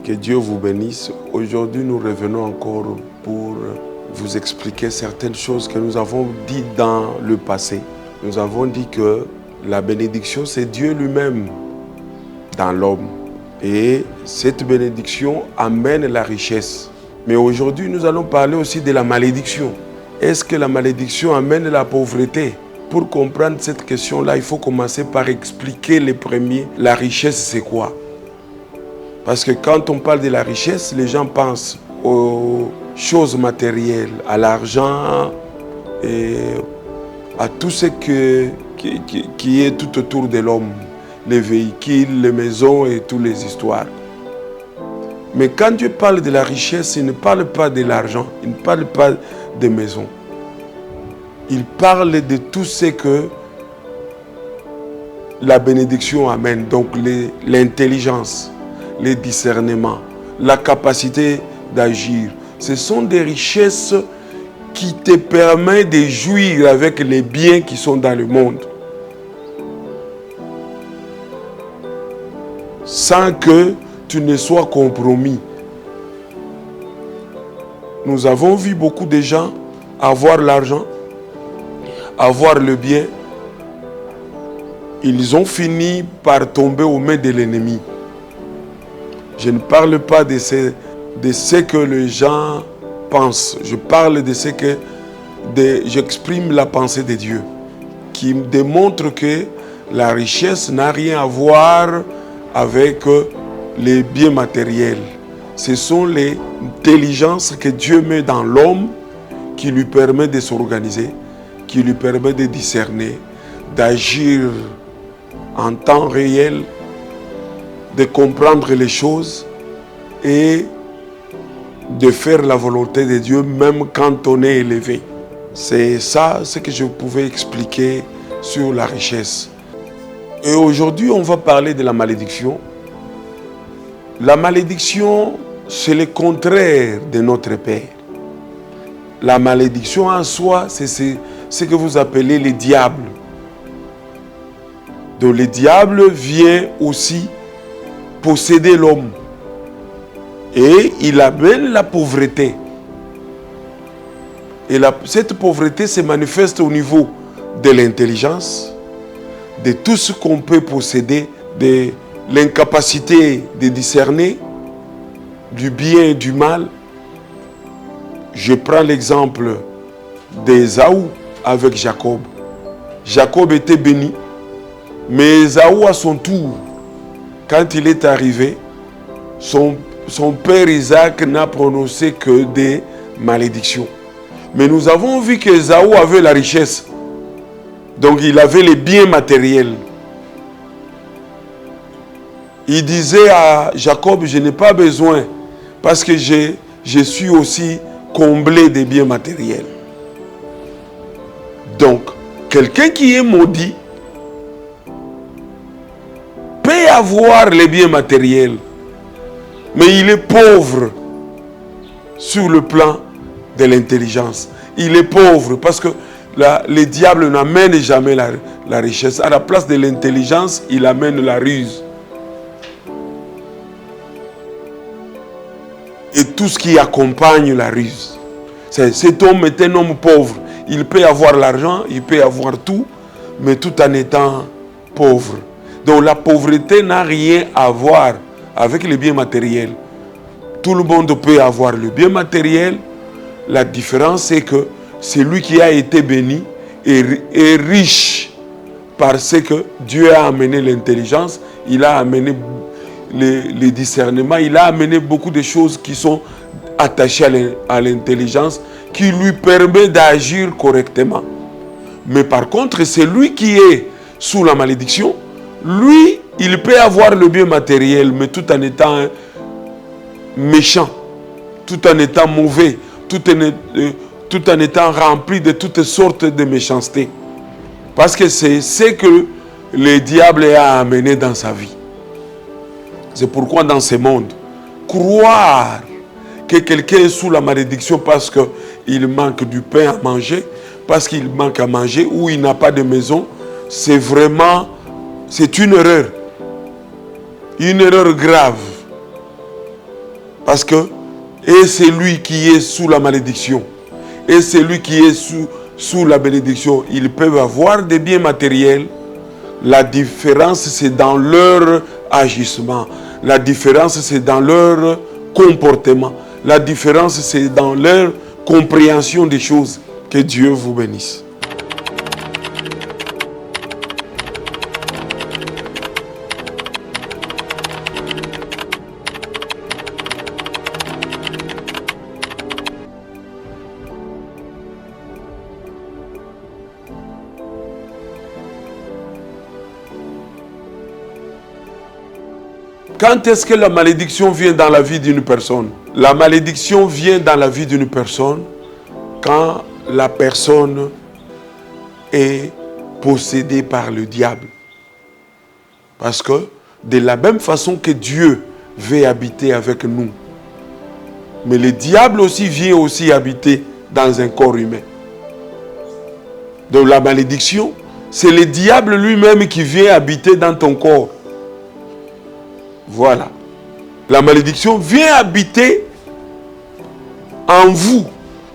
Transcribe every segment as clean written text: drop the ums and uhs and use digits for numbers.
Que Dieu vous bénisse. Aujourd'hui, nous revenons encore pour vous expliquer certaines choses que nous avons dites dans le passé. Nous avons dit que la bénédiction, c'est Dieu lui-même dans l'homme. Et cette bénédiction amène la richesse. Mais aujourd'hui, nous allons parler aussi de la malédiction. Est-ce que la malédiction amène la pauvreté? Pour comprendre cette question-là, il faut commencer par expliquer les premiers. La richesse, c'est quoi? Parce que quand on parle de la richesse, les gens pensent aux choses matérielles, à l'argent et à tout ce qui est tout autour de l'homme. Les véhicules, les maisons et toutes les histoires. Mais quand Dieu parle de la richesse, il ne parle pas de l'argent, il ne parle pas des maisons. Il parle de tout ce que la bénédiction amène, donc l'intelligence, le discernement, la capacité d'agir. Ce sont des richesses qui te permettent de jouir avec les biens qui sont dans le monde. Sans que tu ne sois compromis. Nous avons vu beaucoup de gens avoir l'argent, avoir le bien. Ils ont fini par tomber aux mains de l'ennemi. Je ne parle pas de ce que les gens pensent. Je parle de ce que... J'exprime la pensée de Dieu qui me démontre que la richesse n'a rien à voir avec les biens matériels. Ce sont les intelligences que Dieu met dans l'homme qui lui permet de s'organiser, qui lui permet de discerner, d'agir en temps réel, de comprendre les choses et de faire la volonté de Dieu même quand on est élevé. C'est ça ce que je pouvais expliquer sur la richesse. Et aujourd'hui, on va parler de la malédiction. La malédiction, c'est le contraire de notre Père. La malédiction en soi, c'est ce que vous appelez le diable. Donc le diable vient aussi posséder l'homme. Et il amène la pauvreté. Et cette pauvreté se manifeste au niveau de l'intelligence, de tout ce qu'on peut posséder, de l'incapacité de discerner du bien et du mal. Je prends l'exemple d'Ésaü avec Jacob. Jacob était béni, mais Ésaü à son tour, quand il est arrivé, son père Isaac n'a prononcé que des malédictions. Mais nous avons vu qu'Ésaü avait la richesse. Donc il avait les biens matériels. Il disait à Jacob, je n'ai pas besoin parce que je suis aussi comblé des biens matériels. Donc, quelqu'un qui est maudit peut avoir les biens matériels, mais il est pauvre sur le plan de l'intelligence. Il est pauvre parce que le diable n'amène jamais la richesse. À la place de l'intelligence, il amène la ruse. Et tout ce qui accompagne la ruse. Cet homme est un homme pauvre. Il peut avoir l'argent, il peut avoir tout, mais tout en étant pauvre. Donc la pauvreté n'a rien à voir avec les biens matériels. Tout le monde peut avoir le bien matériel. La différence, c'est que celui qui a été béni est riche parce que Dieu a amené l'intelligence, il a amené le discernement, il a amené beaucoup de choses qui sont attachées à l'intelligence, qui lui permet d'agir correctement. Mais par contre, celui qui est sous la malédiction, lui, il peut avoir le bien matériel, mais tout en étant méchant, tout en étant mauvais, tout en étant rempli de toutes sortes de méchanceté. Parce que c'est ce que le diable a amené dans sa vie. C'est pourquoi dans ce monde, croire que quelqu'un est sous la malédiction parce qu'il manque du pain à manger, parce qu'il manque à manger ou il n'a pas de maison, c'est une erreur. Une erreur grave. Parce que, et c'est lui qui est sous la malédiction, et c'est lui qui est sous la bénédiction, ils peuvent avoir des biens matériels. La différence, c'est dans leur agissement. La différence, c'est dans leur comportement. La différence, c'est dans leur compréhension des choses. Que Dieu vous bénisse. Quand est-ce que la malédiction vient dans la vie d'une personne? La malédiction vient dans la vie d'une personne quand la personne est possédée par le diable. Parce que de la même façon que Dieu veut habiter avec nous, mais le diable aussi vient aussi habiter dans un corps humain. Donc la malédiction, c'est le diable lui-même qui vient habiter dans ton corps. Voilà. La malédiction vient habiter en vous.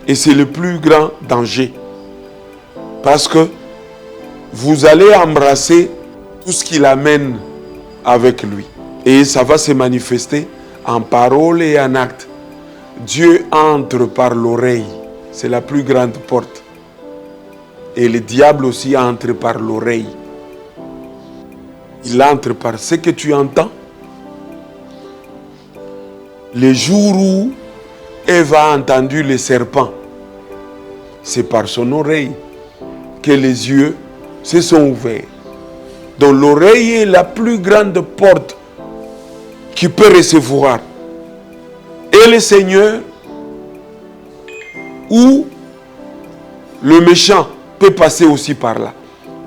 Et c'est le plus grand danger. Parce que vous allez embrasser tout ce qu'il amène avec lui. Et ça va se manifester en parole et en acte. Dieu entre par l'oreille. C'est la plus grande porte. Et le diable aussi entre par l'oreille. Il entre par ce que tu entends. Le jour où Ève a entendu le serpent, c'est par son oreille que les yeux se sont ouverts. Donc l'oreille est la plus grande porte qui peut recevoir. Et le Seigneur, ou le méchant peut passer aussi par là.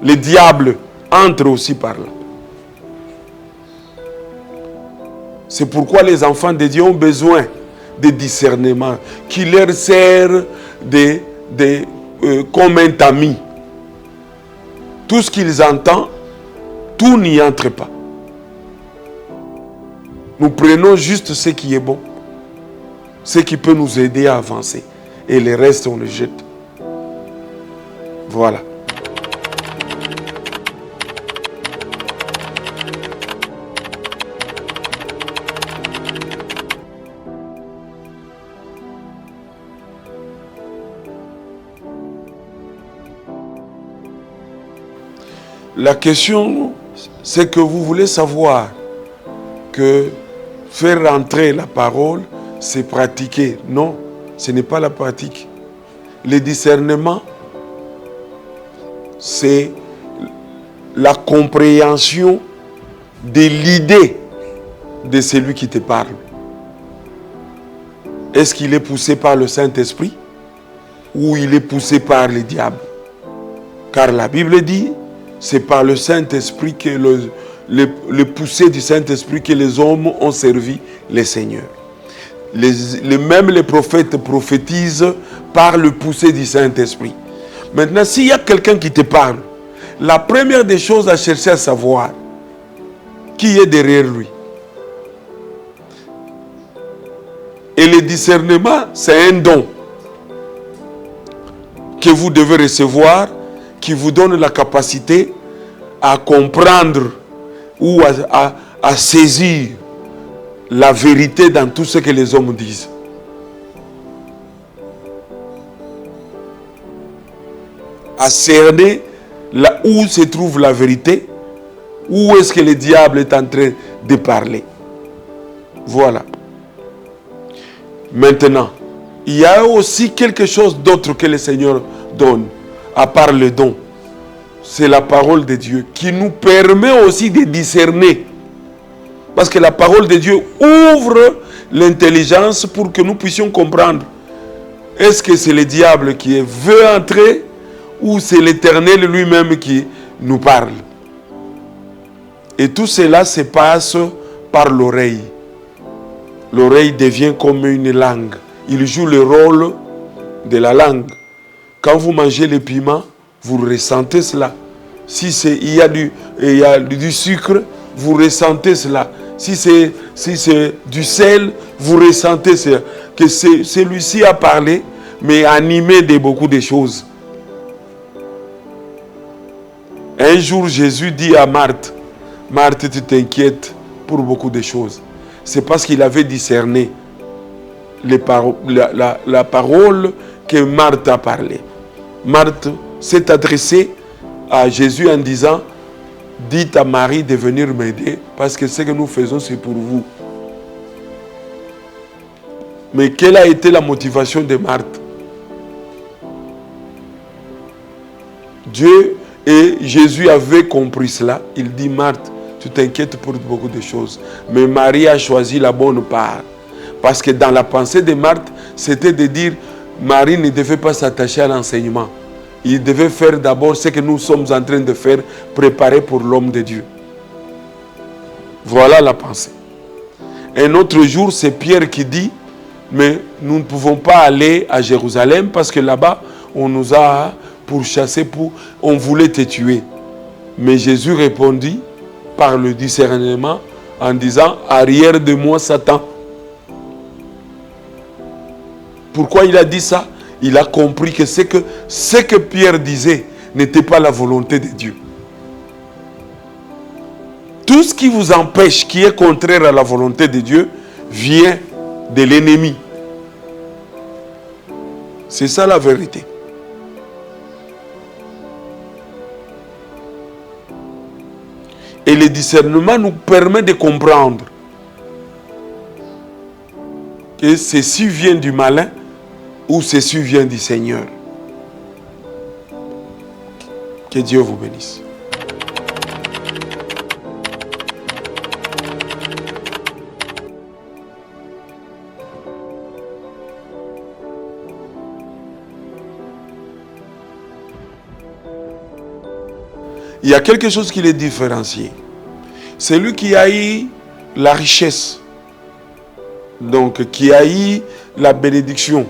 Le diable entre aussi par là. C'est pourquoi les enfants de Dieu ont besoin de discernement qui leur sert comme un tamis. Tout ce qu'ils entendent, tout n'y entre pas. Nous prenons juste ce qui est bon, ce qui peut nous aider à avancer. Et le reste, on le jette. Voilà. La question, c'est que vous voulez savoir que faire rentrer la parole, c'est pratiquer. Non, ce n'est pas la pratique. Le discernement, c'est la compréhension de l'idée de celui qui te parle. Est-ce qu'il est poussé par le Saint-Esprit ou il est poussé par le diable? Car la Bible dit, c'est par le Saint-Esprit que le poussé du Saint-Esprit que les hommes ont servi les seigneurs. Même les prophètes prophétisent par le poussé du Saint-Esprit. Maintenant, s'il y a quelqu'un qui te parle, la première des choses à chercher à savoir, qui est derrière lui. Et le discernement, c'est un don que vous devez recevoir, qui vous donne la capacité à comprendre ou à saisir la vérité dans tout ce que les hommes disent. À cerner là où se trouve la vérité, où est-ce que le diable est en train de parler. Voilà. Maintenant, il y a aussi quelque chose d'autre que le Seigneur donne, à part le don. C'est la parole de Dieu qui nous permet aussi de discerner. Parce que la parole de Dieu ouvre l'intelligence pour que nous puissions comprendre. Est-ce que c'est le diable qui veut entrer ou c'est l'Éternel lui-même qui nous parle? Et tout cela se passe par l'oreille. L'oreille devient comme une langue. Il joue le rôle de la langue. Quand vous mangez les piments, vous ressentez cela. Si il y a du sucre, vous ressentez cela. Si c'est du sel, vous ressentez que celui-ci a parlé, mais animé de beaucoup de choses. Un jour, Jésus dit à Marthe, Marthe, tu t'inquiètes pour beaucoup de choses. C'est parce qu'il avait discerné la parole que Marthe a parlé. Marthe s'est adressée à Jésus en disant, dites à Marie de venir m'aider parce que ce que nous faisons, c'est pour vous. Mais quelle a été la motivation de Marthe? Dieu et Jésus avaient compris cela. Il dit, Marthe, tu t'inquiètes pour beaucoup de choses. Mais Marie a choisi la bonne part. Parce que dans la pensée de Marthe, c'était de dire, Marie ne devait pas s'attacher à l'enseignement. Il devait faire d'abord ce que nous sommes en train de faire, préparer pour l'homme de Dieu. Voilà la pensée. Un autre jour, c'est Pierre qui dit, mais nous ne pouvons pas aller à Jérusalem parce que là-bas, on nous a pourchassés, on voulait te tuer. Mais Jésus répondit par le discernement en disant, arrière de moi, Satan. Pourquoi il a dit ça? Il a compris que ce que Pierre disait n'était pas la volonté de Dieu. Tout ce qui vous empêche, qui est contraire à la volonté de Dieu, vient de l'ennemi. C'est ça la vérité. Et le discernement nous permet de comprendre que ceci vient du malin ou ceci vient du Seigneur. Que Dieu vous bénisse. Il y a quelque chose qui les différencie. Celui qui a eu la richesse, donc qui a eu la bénédiction,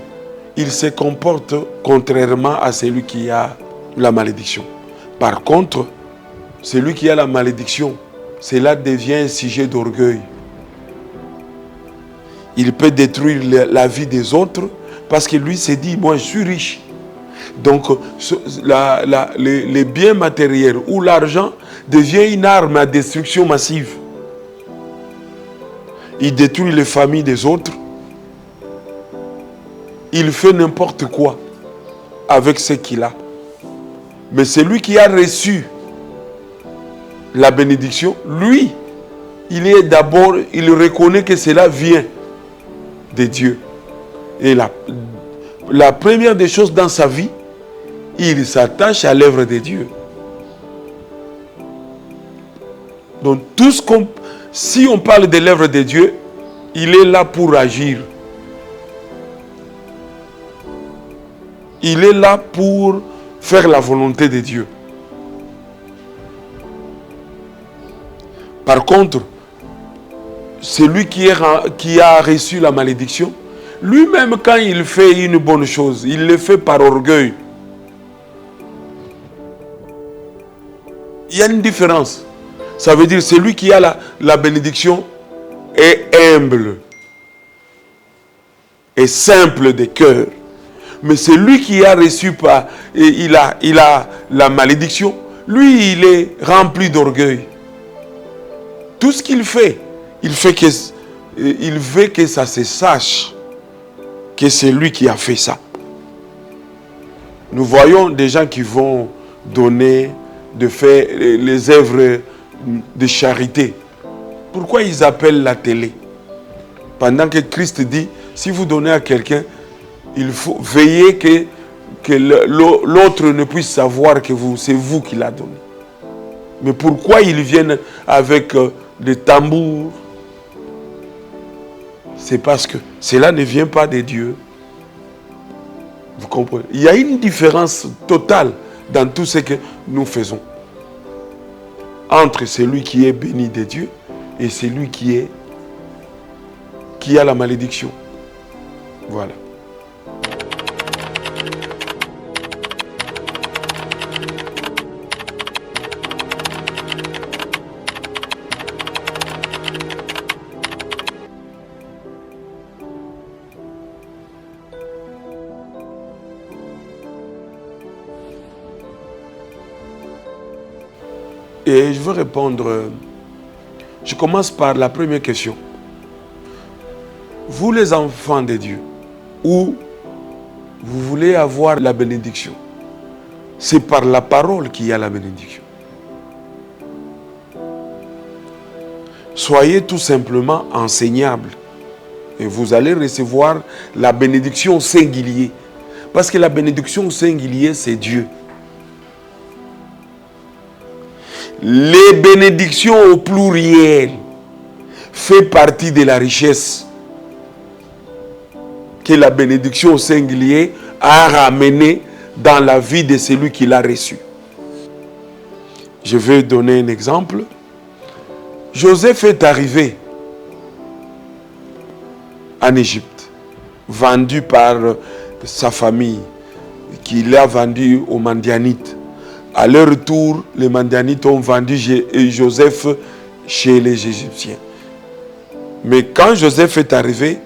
il se comporte contrairement à celui qui a la malédiction. Par contre, celui qui a la malédiction, cela devient un sujet d'orgueil. Il peut détruire vie autres parce que lui s'est dit, moi je suis riche. Donc les biens matériels ou l'argent devient une arme à destruction massive. Il détruit les familles des autres. Il fait n'importe quoi avec ce qu'il a. Mais celui qui a reçu la bénédiction, lui, il reconnaît que cela vient de Dieu. Et la première des choses dans sa vie, il s'attache à l'œuvre de Dieu. Donc si on parle de l'œuvre de Dieu, il est là pour agir. Il est là pour faire la volonté de Dieu. Par contre, celui qui a reçu la malédiction, lui-même quand il fait une bonne chose, il le fait par orgueil. Il y a une différence. Ça veut dire celui qui a la bénédiction est humble et simple de cœur. Mais celui qui a reçu il a la malédiction, lui il est rempli d'orgueil. Tout ce qu'il fait, il veut que ça se sache que c'est lui qui a fait ça. Nous voyons des gens qui vont donner, de faire les œuvres de charité. Pourquoi ils appellent la télé? Pendant que Christ dit, si vous donnez à quelqu'un, il faut veiller que l'autre ne puisse savoir que c'est vous qui l'a donné. Mais pourquoi ils viennent avec des tambours? C'est parce que cela ne vient pas de Dieu. Vous comprenez? Il y a une différence totale dans tout ce que nous faisons entre celui qui est béni de Dieu et celui qui a la malédiction. Voilà. Et je veux répondre. Je commence par la première question. Vous les enfants de Dieu, où vous voulez avoir la bénédiction, c'est par la parole qu'il y a la bénédiction. Soyez tout simplement enseignables et vous allez recevoir la bénédiction singulière. Parce que la bénédiction singulière, c'est Dieu. Les bénédictions au pluriel font partie de la richesse que la bénédiction singulière a ramenée dans la vie de celui qui l'a reçu. Je vais donner un exemple. Joseph est arrivé en Égypte, vendu par sa famille, qui l'a vendu aux Madianites. À leur retour, les Madianites ont vendu Joseph chez les Égyptiens. Mais quand Joseph est arrivé,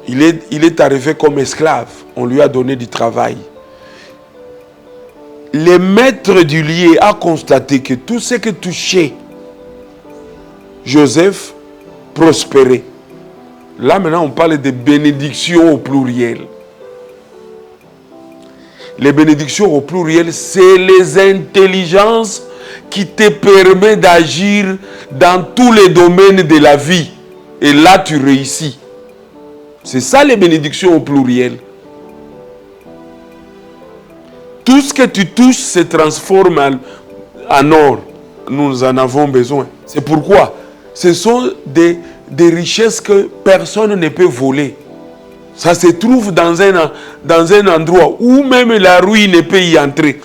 il est arrivé comme esclave. On lui a donné du travail. Le maître du lieu a constaté que tout ce que touchait Joseph prospérait. Là maintenant on parle de bénédictions au pluriel. Les bénédictions au pluriel, c'est les intelligences qui te permettent d'agir dans tous les domaines de la vie. Et là tu réussis. C'est ça les bénédictions au pluriel. Tout ce que tu touches se transforme en or. Nous en avons besoin. C'est pourquoi ce sont des richesses que personne ne peut voler. Ça se trouve dans un endroit où même la ruine ne peut y entrer.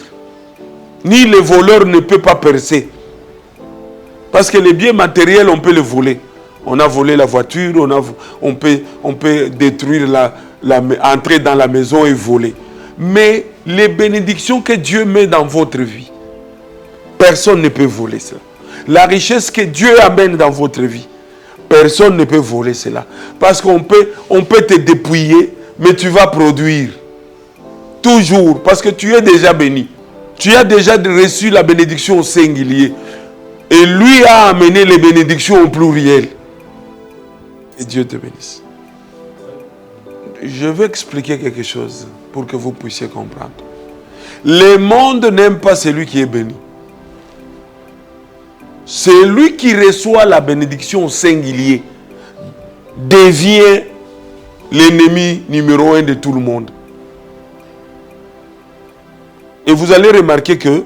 Ni le voleur ne peut pas percer. Parce que les biens matériels, on peut les voler. On a volé la voiture, on peut détruire entrer dans la maison et voler. Mais les bénédictions que Dieu met dans votre vie, personne ne peut voler cela. La richesse que Dieu amène dans votre vie, personne ne peut voler cela. Parce qu'on peut te dépouiller, mais tu vas produire. Toujours, parce que tu es déjà béni. Tu as déjà reçu la bénédiction au singulier. Et lui a amené les bénédictions au pluriel. Et Dieu te bénisse. Je vais expliquer quelque chose pour que vous puissiez comprendre. Le monde n'aime pas celui qui est béni. Celui qui reçoit la bénédiction singulier devient l'ennemi numéro 1 de tout le monde. Et vous allez remarquer que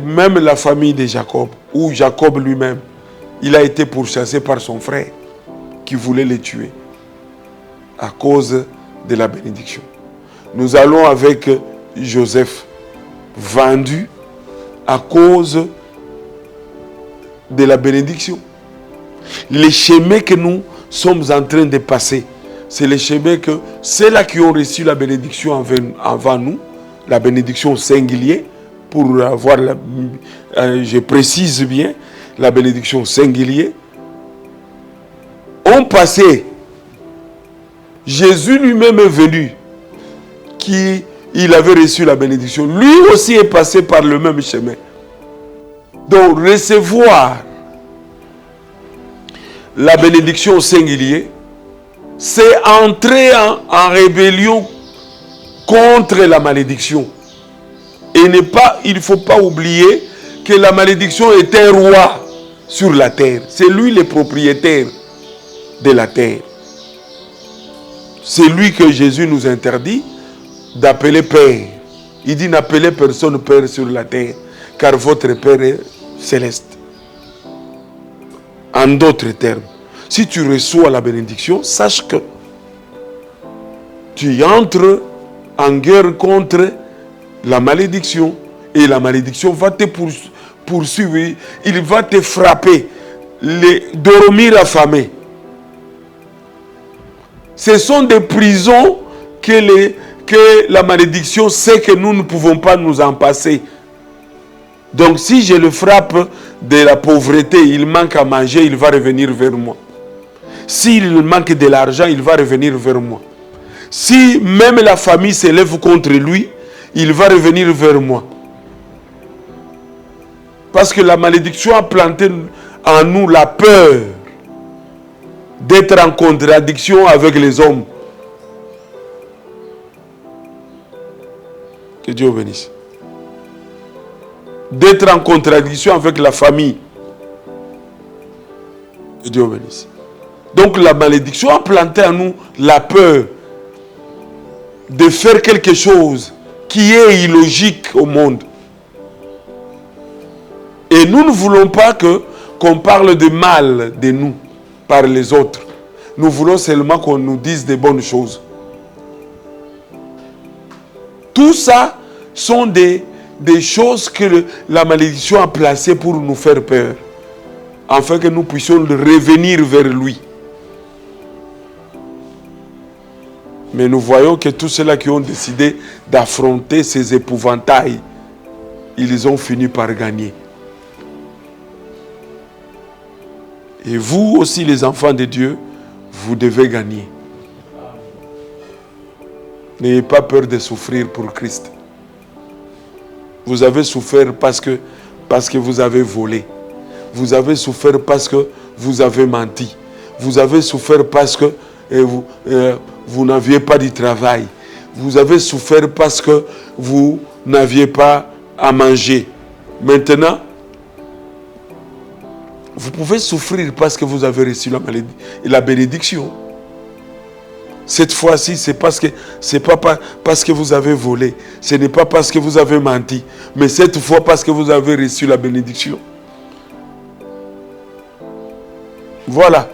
même la famille de Jacob, ou Jacob lui-même, il a été pourchassé par son frère qui voulait le tuer à cause de la bénédiction. Nous allons avec Joseph, vendu à cause de la bénédiction. Les chemins que nous sommes en train de passer, c'est les chemins que ceux-là qui ont reçu la bénédiction avant nous, la bénédiction singulière, pour avoir, je précise bien, la bénédiction singulière, ont passé. Jésus lui-même est venu, il avait reçu la bénédiction. Lui aussi est passé par le même chemin. Donc, recevoir la bénédiction singulière, c'est entrer en rébellion contre la malédiction. Et il ne faut pas oublier que la malédiction est un roi sur la terre. C'est lui le propriétaire de la terre. C'est lui que Jésus nous interdit d'appeler Père. Il dit n'appelez personne Père sur la terre, car votre Père est céleste. En d'autres termes, si tu reçois la bénédiction, sache que tu entres en guerre contre la malédiction. Et la malédiction va te poursuivre. Il va te frapper. Dormir affamé. Ce sont des prisons que la malédiction sait que nous ne pouvons pas nous en passer. Donc si je le frappe de la pauvreté, il manque à manger, il va revenir vers moi. S'il manque de l'argent, il va revenir vers moi. Si même la famille s'élève contre lui, il va revenir vers moi. Parce que la malédiction a planté en nous la peur d'être en contradiction avec les hommes. Que Dieu bénisse. D'être en contradiction avec la famille. Que Dieu bénisse. Donc la malédiction a planté en nous la peur de faire quelque chose qui est illogique au monde. Et nous ne voulons pas qu'on parle de mal de nous par les autres. Nous voulons seulement qu'on nous dise des bonnes choses. Tout ça sont des choses que la malédiction a placées pour nous faire peur, afin que nous puissions revenir vers lui. Mais nous voyons que tous ceux-là qui ont décidé d'affronter ces épouvantails, ils ont fini par gagner. Et vous aussi, les enfants de Dieu, vous devez gagner. N'ayez pas peur de souffrir pour Christ. Vous avez souffert parce que vous avez volé. Vous avez souffert parce que vous avez menti. Vous avez souffert parce que vous n'aviez pas de travail. Vous avez souffert parce que vous n'aviez pas à manger. Maintenant, vous pouvez souffrir parce que vous avez reçu la bénédiction. Cette fois-ci, c'est pas parce que vous avez volé. Ce n'est pas parce que vous avez menti. Mais cette fois, parce que vous avez reçu la bénédiction. Voilà.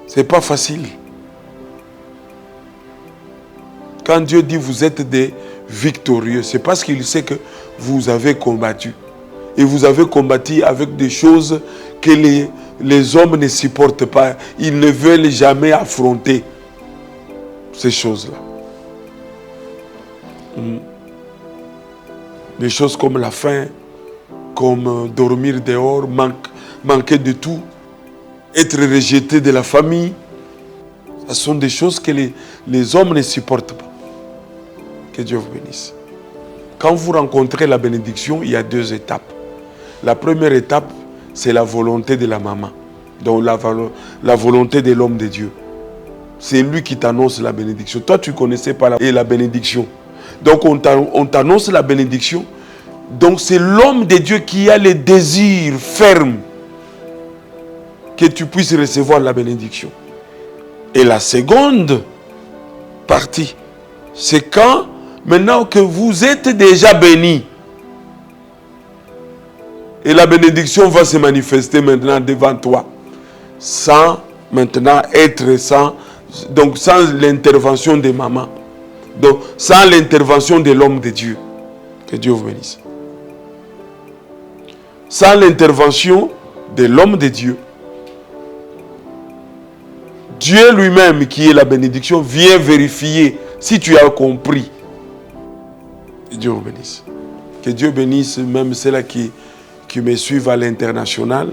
C'est pas facile. Quand Dieu dit vous êtes des victorieux, c'est parce qu'il sait que vous avez combattu. Et vous avez combattu avec des choses que les hommes ne supportent pas. Ils ne veulent jamais affronter ces choses-là. Des choses comme la faim, comme dormir dehors, manquer de tout, être rejeté de la famille. Ce sont des choses que les hommes ne supportent pas. Que Dieu vous bénisse. Quand vous rencontrez la bénédiction, il y a 2 étapes. La première étape, c'est la volonté de la maman. Donc la volonté de l'homme de Dieu. C'est lui qui t'annonce la bénédiction. Toi, tu ne connaissais pas la bénédiction. Donc on t'annonce la bénédiction. Donc c'est l'homme de Dieu qui a le désir ferme que tu puisses recevoir la bénédiction. Et la seconde partie, c'est quand, maintenant que vous êtes déjà béni, et la bénédiction va se manifester maintenant devant toi, sans maintenant être sans l'intervention de maman, donc sans l'intervention de l'homme de Dieu. Que Dieu vous bénisse. Sans l'intervention de l'homme de Dieu, Dieu lui-même, qui est la bénédiction, vient vérifier si tu as compris. Que Dieu vous bénisse. Que Dieu bénisse même ceux-là qui me suivent à l'international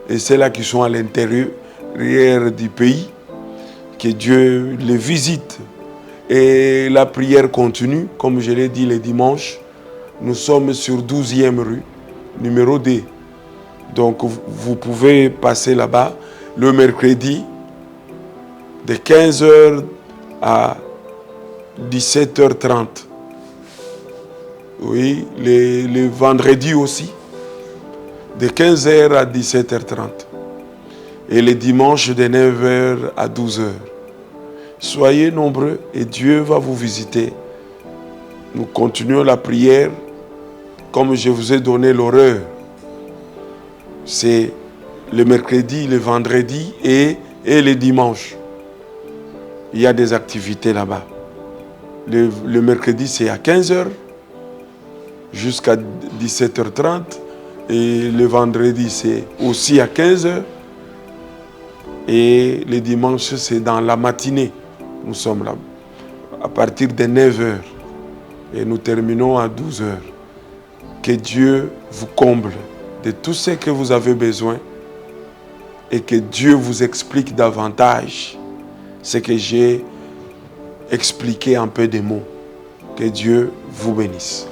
et ceux-là qui sont à l'intérieur du pays. Que Dieu les visite. Et la prière continue, comme je l'ai dit les dimanches. Nous sommes sur 12e rue, numéro 2. Donc vous pouvez passer là-bas le mercredi de 15h à 17h30. Oui, les vendredis aussi, de 15h à 17h30. Et les dimanches de 9h à 12h. Soyez nombreux et Dieu va vous visiter. Nous continuons la prière comme je vous ai donné l'horaire. C'est le mercredi, le vendredi et les dimanches. Il y a des activités là-bas. Le mercredi, c'est à 15h jusqu'à 17h30. Et le vendredi, c'est aussi à 15h. Et le dimanche, c'est dans la matinée. Nous sommes là à partir de 9h. Et nous terminons à 12h. Que Dieu vous comble de tout ce que vous avez besoin. Et que Dieu vous explique davantage ce que j'ai expliqué en peu de mots. Que Dieu vous bénisse.